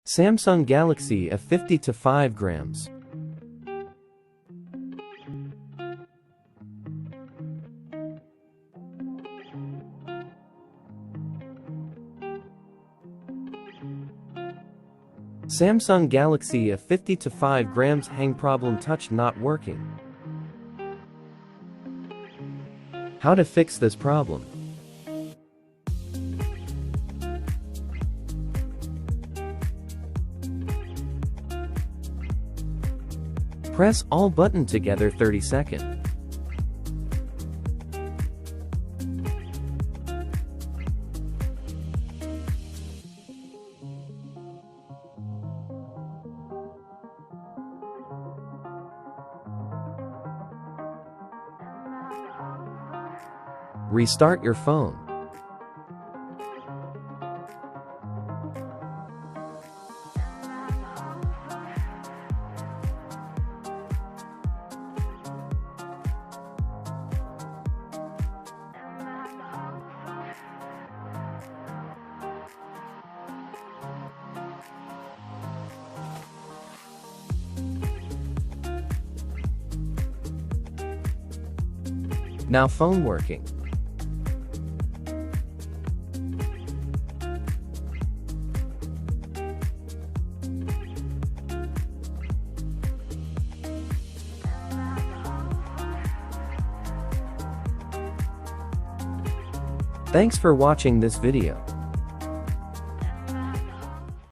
Samsung Galaxy A52 5 grams. Samsung Galaxy A52 5 grams hang problem, touch not working. How to fix this problem? Press all button together 30 seconds. Restart your phone. Now phone working. Thanks for watching this video.